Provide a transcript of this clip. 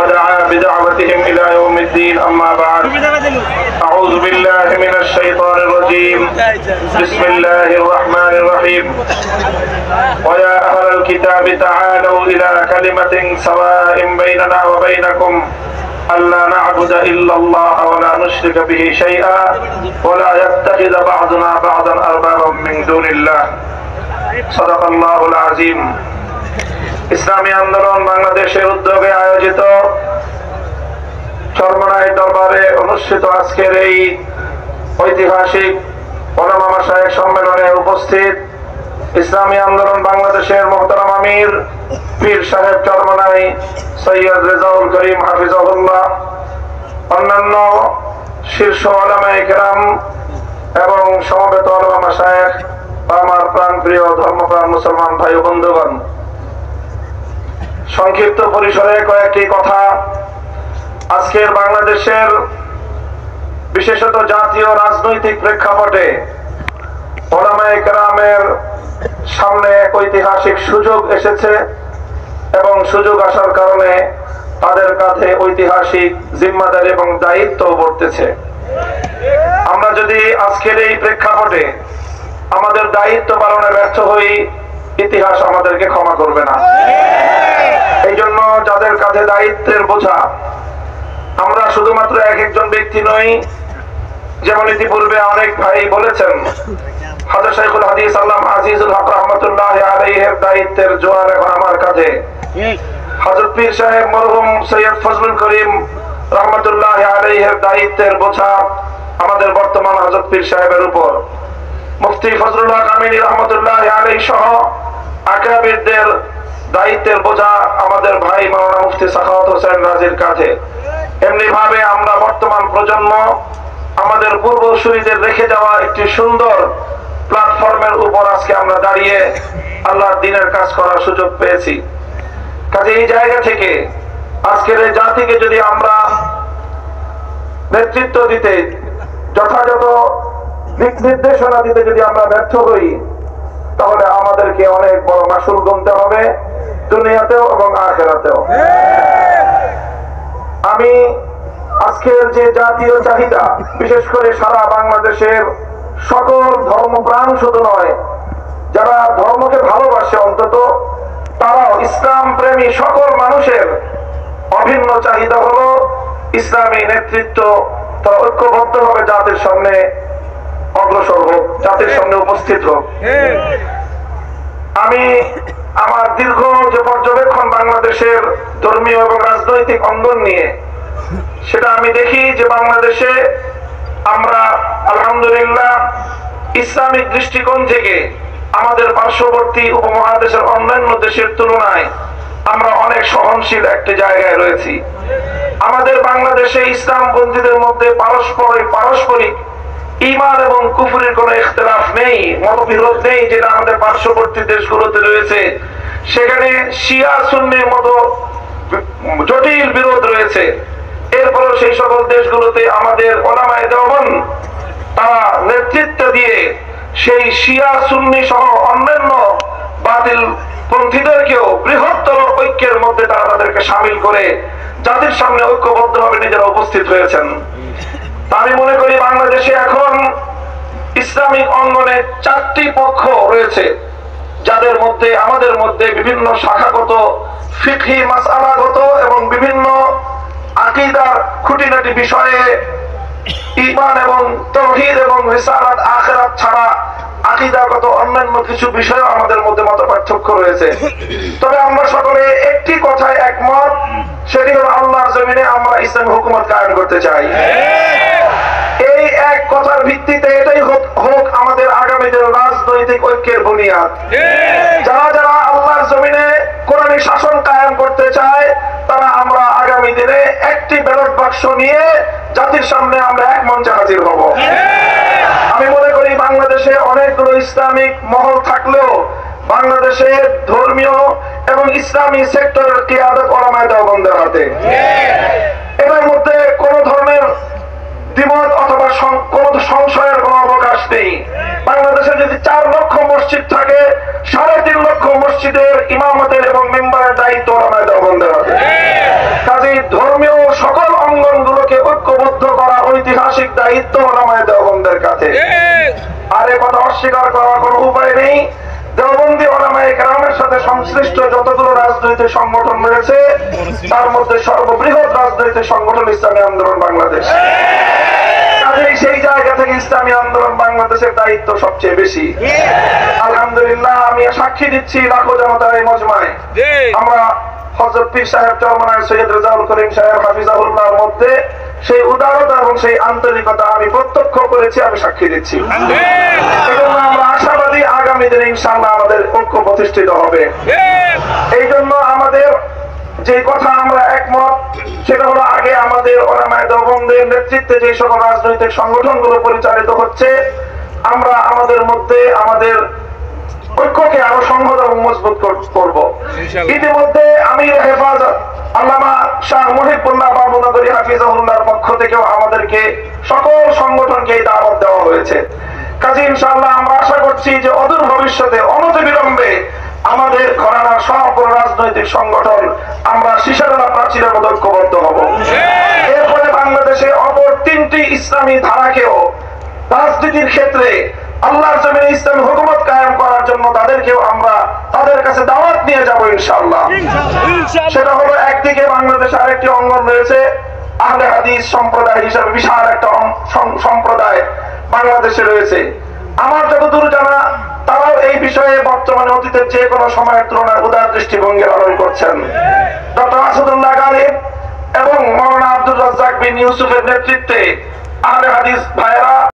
ودعا بدعوتهم إلى يوم الدين. أما بعد، أعوذ بالله من الشيطان الرجيم. بسم الله الرحمن الرحيم. ويا أهل الكتاب تعالوا إلى كلمة سواء بيننا وبينكم ألا نعبد إلا الله ولا نشرك به شيئا ولا يتخذ بعضنا بعضا أربابا من دون الله. صدق الله العظيم. ইসলামী আন্দোলন বাংলাদেশের উদ্যোগে আয়োজিত চরমনাই দরবারে অনুষ্ঠিত আজকের এই ঐতিহাসিক ওলামা মাশায়েখ সম্মেলনে উপস্থিত ইসলামী আন্দোলন বাংলাদেশের মুহতারাম আমির পীর সাহেব চরমনাই সৈয়দ রেজাউল করিম হাফিজাহুল্লাহ, অন্যান্য শীর্ষ ওলামায়ে কেরাম এবং সমবেত ওলামা মাশায়েখ, আমার প্রাণপ্রিয় ধর্মপ্রাণ মুসলমান ভাই ও বন্ধুগণ, সংক্ষিপ্ত পরিসরে কয়েকটি কথা। আজকের বাংলাদেশের বিশেষত জাতীয় রাজনৈতিক প্রেক্ষাপটে ওলামায়ে কেরামের সামনে এক ঐতিহাসিক সুযোগ এসেছে এবং সুযোগ আসার কারণে তাদের কাছে ঐতিহাসিক জিম্মাদারি এবং দায়িত্ব বর্তেছে। আমরা যদি আজকের এই প্রেক্ষাপটে আমাদের দায়িত্ব পালনে ব্যর্থ হই, ইতিহাস আমাদেরকে ক্ষমা করবে না। এই জন্য যাদের কাছে দায়িত্বের বোঝা, আমরা শুধুমাত্র এক একজন ব্যক্তি নই, যেমন ইতিপূর্বে অনেক ভাই বলেছেন, হযরত শাইখুল হাদিস আল্লামা আজিজুল হক রাহমাতুল্লাহি আলাইহির দায়িত্বের জোয়ার এখন আমার কাঁধে। হযরত পীর সাহেব মরহুম সৈয়দ ফজলুল করিম রাহমাতুল্লাহি আলাইহির দায়িত্বের বোঝা আমাদের বর্তমান হযরত পীর সাহেবের উপর। মুফতি ফজলুল হক আমিনী রাহমাতুল্লাহি আলাইহি সহ আকরাবিরদের দায়িত্বের বোঝা আমাদের ভাই মাওলানা মুফতি সাখাওয়াত হোসেন রাজির কাঁধে। এমনি ভাবে আমরা বর্তমান প্রজন্ম আমাদের পূর্বসূরীদের রেখে যাওয়া একটি সুন্দর প্ল্যাটফর্মের উপর আজকে আমরা দাঁড়িয়ে আল্লাহর দ্বীনের কাজ করার সুযোগ পেয়েছি। কাজে এই জায়গা থেকে আজকের এই জাতিকে যদি আমরা নেতৃত্ব দিতে, যথাযথ দিক নির্দেশনা দিতে যদি আমরা ব্যর্থ হই, তাহলে আমাদেরকে অনেক বড় মাসুল গুনতে হবে, দুনিয়াতেও এবং আখিরাতেও। আমি আজকের যে জাতীয় চাহিদা, বিশেষ করে সারা বাংলাদেশের সকল ধর্মপ্রাণ শুধু নয়, যারা ধর্মকে ভালোবাসে অন্তত তারাও ইসলাম প্রেমী সকল মানুষের অভিন্ন চাহিদা হলো ইসলামী নেতৃত্ব তারা ঐক্যবদ্ধভাবে জাতির সামনে অগ্রসর হোক, জাতির সামনে উপস্থিত হোক। আমি আমার দীর্ঘ যে পর্যবেক্ষণ বাংলাদেশের ধর্মীয় এবং রাজনৈতিক অঙ্গন নিয়ে, সেটা আমি দেখি যে বাংলাদেশে আমরা আলহামদুলিল্লাহ ইসলামিক দৃষ্টিকোণ থেকে আমাদের পার্শ্ববর্তী উপমহাদেশের অন্যান্য দেশের তুলনায় আমরা অনেক সহনশীল একটি জায়গায় রয়েছি। আমাদের বাংলাদেশে ইসলামপন্থীদের মধ্যে পারস্পরিক ঈমান এবং কুফরের কোনো ইখতিলাফ নেই, মতবিরোধ নেই, যেটা আমাদের পার্শ্ববর্তী দেশগুলোতে রয়েছে। সেখানে শিয়া সুন্নির মতো জটিল বিরোধ রয়েছে। এরপরও সেই সকল দেশগুলোতে আমাদের ওলামায়ে দেওবন্দ তারা নেতৃত্ব দিয়ে সেই শিয়া সুন্নি সহ অন্যান্য বাতিল পন্থীদেরকেও বৃহত্তর ঐক্যের মধ্যে তারা তাদেরকে সামিল করে জাতির সামনে ঐক্যবদ্ধভাবে নিজেরা উপস্থিত হয়েছেন। আমি মনে করি বাংলাদেশে এখন ইসলামিক অঙ্গনে 4টি পক্ষ রয়েছে, যাদের মধ্যে আমাদের মধ্যে বিভিন্ন শাখাগত, ফিকহি মাসআলাগত এবং বিভিন্ন আকীদার খুঁটিনাটি বিষয়ে ঈমান এবং তাওহীদ এবং রিসালাত আখিরাত ছাড়া আকীদাগত অন্যান্য কিছু বিষয় আমাদের মধ্যে মতপার্থক্য রয়েছে। তবে আমরা সকলে একটি কথায় একমত, সেটি হলো আল্লাহর জমিনে আমরা ইসলামী হুকুমত কায়েম করতে চাই। এই এক কথার ভিত্তিতে এটাই হোক আমাদের আগামী দিনের রাজনৈতিক ঐক্যের বুনিয়াদ। যারা যারা আল্লাহর জমিনে কোরআনী শাসন কায়েম করতে চায়, তারা আমরা আগামী দিনে একটি ব্যালট বাক্স নিয়ে জাতির সামনে আমরা এক মঞ্চে হাজির হব। আমি মনে করি বাংলাদেশে অনেকগুলো ইসলামিক মহল থাকলেও বাংলাদেশে ধর্মীয় এবং ইসলামী সেক্টরের কিয়াদত ওলামায়ে দেওবন্দের হাতে। এর মধ্যে কোন ধরনের দ্বিমত অথবা কোন সংশয়ের কোনো অবকাশ নেই। বাংলাদেশে যদি 4 লক্ষ মসজিদ থাকে, 3.5 লক্ষ মসজিদের ইমামতের এবং মেম্বারের দায়িত্ব ওলামায়ে দেওবন্দের হাতে। কাজেই ধর্মীয় সকল অঙ্গনগুলোকে ঐক্যবদ্ধ করা ঐতিহাসিক দায়িত্ব ওলামায়ে দেওবন্দের কাছে। আর এ কথা অস্বীকার করার কোনো উপায় নেই। দেওবন্দি ওলামায়ে কেরামের সাথে সংশ্লিষ্ট যতগুলো রাজনৈতিক সংগঠন রয়েছে তার মধ্যে সর্ববৃহৎ রাজনৈতিক সংগঠন ইসলামী আন্দোলন বাংলাদেশ। কাজেই সেই জায়গা থেকে ইসলামী আন্দোলন বাংলাদেশের দায়িত্ব সবচেয়ে বেশি। আলহামদুলিল্লাহ, আমি সাক্ষী দিচ্ছি লাখো জনতার এই মজমায় আমরা হযরত পীর সাহেব চরমনায় সৈয়দ রেজাউল করিম সাহেব হাফিজাহুল্লাহর মধ্যে সেই উদারতা এবং সেই আন্তরিকতা আমি প্রত্যক্ষ করেছি, আমি সাক্ষী দিচ্ছি। এজন্য আমরা আশাবাদী আগামী দিনে ইনশাআল্লাহ আমাদের ঐক্য প্রতিষ্ঠিত হবে। এই জন্য আমাদের যে কথা আমরা একমত সেটা হলো, আগে আমাদের ওলামায়ে দেওবন্দের নেতৃত্বে যে সকল রাজনৈতিক সংগঠনগুলো পরিচালিত হচ্ছে আমরা আমাদের মধ্যে আমাদের ঐক্যকে আরো সংহত এবং মজবুত করব। ইতিমধ্যে আমির হেফাজত আল্লামা শাহ মুহিবুল্লাহ বাবুনগরী হাফিজাহুল্লাহর পক্ষ থেকেও আমাদেরকে সকল সংগঠনকে দাওয়াত দেওয়া হয়েছে। কাজে ইনশাআল্লাহ আমরা আশা করছি যে অদূর ভবিষ্যতে অনতিবিলম্বে আমাদের ঘরানার সব রাজনৈতিক সংগঠন আমরা সীসাতলা প্রাচীরের মতো ঐক্যবদ্ধ হব। এরপরে বাংলাদেশে অপর তিনটি ইসলামী ধারাকেও রাজনীতির ক্ষেত্রে আল্লাহর জমিনে ইসলামী হুকুমত কায়েম করার জন্য তাদেরকেও আমরা তাদের কাছে দাওয়াত নিয়ে যাব ইনশাআল্লাহ। সেটা হলো, একদিকে বাংলাদেশে আরেকটি অঙ্গন রয়েছে আহলে হাদিস সম্প্রদায় হিসেবে বিশাল একটা সম্প্রদায় বাংলাদেশে রয়েছে। আমার যতদূর জানা তারাও এই বিষয়ে বর্তমানে অতীতের যে কোনো সময়ের তুলনায় উদার দৃষ্টিভঙ্গি পালন করছেন। ডক্টর আসাদুল্লাহ গালিব এবং মাওলানা আব্দুর রাজ্জাক বিন ইউসুফের নেতৃত্বে আহলে হাদিস ভাইয়েরা